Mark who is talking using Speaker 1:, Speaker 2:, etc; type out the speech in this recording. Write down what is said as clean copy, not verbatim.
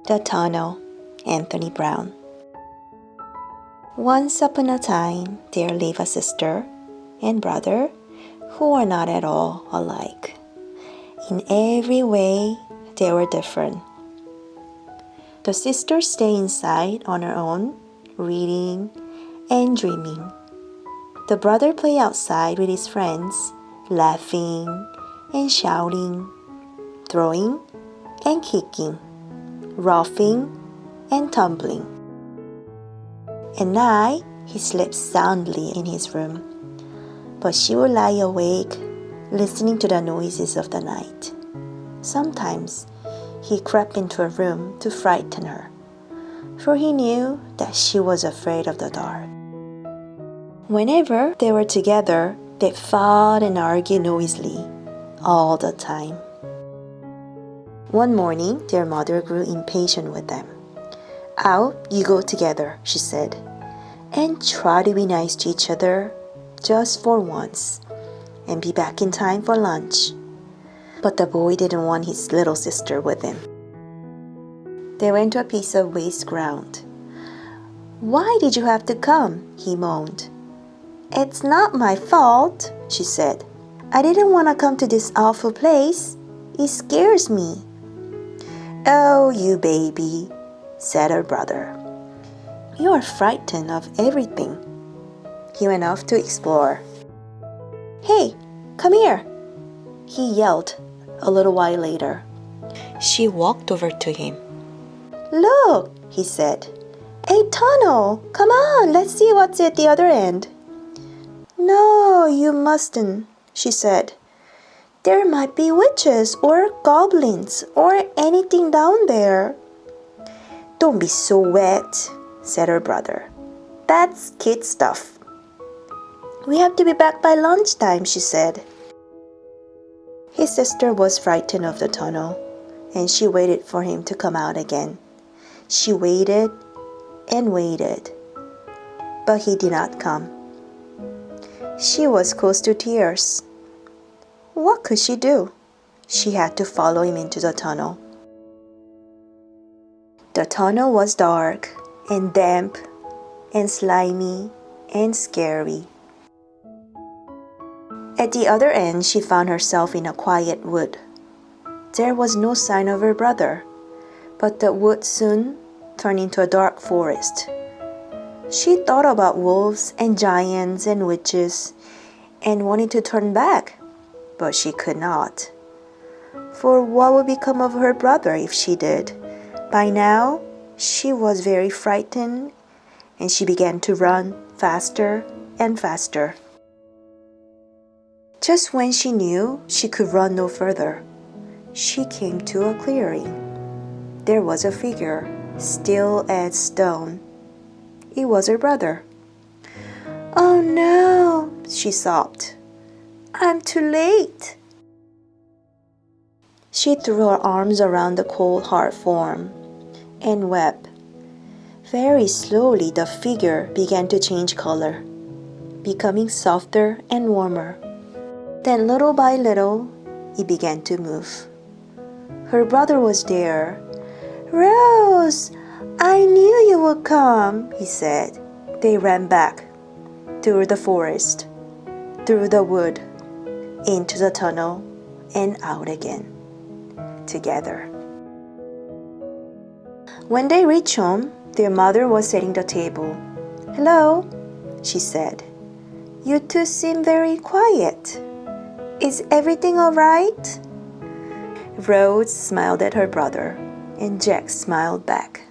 Speaker 1: The Tunnel, 앤서니브라운. Once upon a time, there lived a sister and brother who were not at all alike. In every way, they were different. The sister stayed inside on her own, reading and dreaming. The brother played outside with his friends, laughing and shouting, throwing and kicking, roughing and tumbling. At night, he slept soundly in his room, but she would lie awake, listening to the noises of the night. Sometimes, he crept into her room to frighten her, for he knew that she was afraid of the dark. Whenever they were together, they fought and argued noisily, all the time. One morning, their mother grew impatient with them. "Out you go together," she said, "and try to be nice to each other just for once, and be back in time for lunch." But the boy didn't want his little sister with him. They went to a piece of waste ground. "Why did you have to come?" he moaned. "It's not my fault," she said. "I didn't want to come to this awful place. It scares me." "Oh, you baby," said her brother. "You are frightened of everything." He went off to explore. "Hey, come here," he yelled a little while later. She walked over to him. "Look," he said. "A tunnel! Come on, let's see what's at the other end." "No, you mustn't," she said. "There might be witches or goblins or anything down there." "Don't be so wet," said her brother. "That's kid stuff." "We have to be back by lunchtime," she said. His sister was frightened of the tunnel, and she waited for him to come out again. She waited and waited, but he did not come. She was close to tears. What could she do? She had to follow him into the tunnel. The tunnel was dark and damp and slimy and scary. At the other end, she found herself in a quiet wood. There was no sign of her brother, but the wood soon turned into a dark forest. She thought about wolves and giants and witches and wanted to turn back, but she could not. For what would become of her brother if she did? By now, she was very frightened, and she began to run faster and faster. Just when she knew she could run no further, she came to a clearing. There was a figure, still as stone. It was her brother. "Oh no," she sobbed. "I'm too late." She threw her arms around the cold, hard form and wept. Very slowly, the figure began to change color, becoming softer and warmer. Then little by little, it began to move. Her brother was there. "Rose, I knew you would come," he said. They ran back, through the forest, through the wood, into the tunnel, and out again, together. When they reached home, their mother was setting the table. "Hello," she said. "You two seem very quiet. Is everything all right?" Rose smiled at her brother, and Jack smiled back.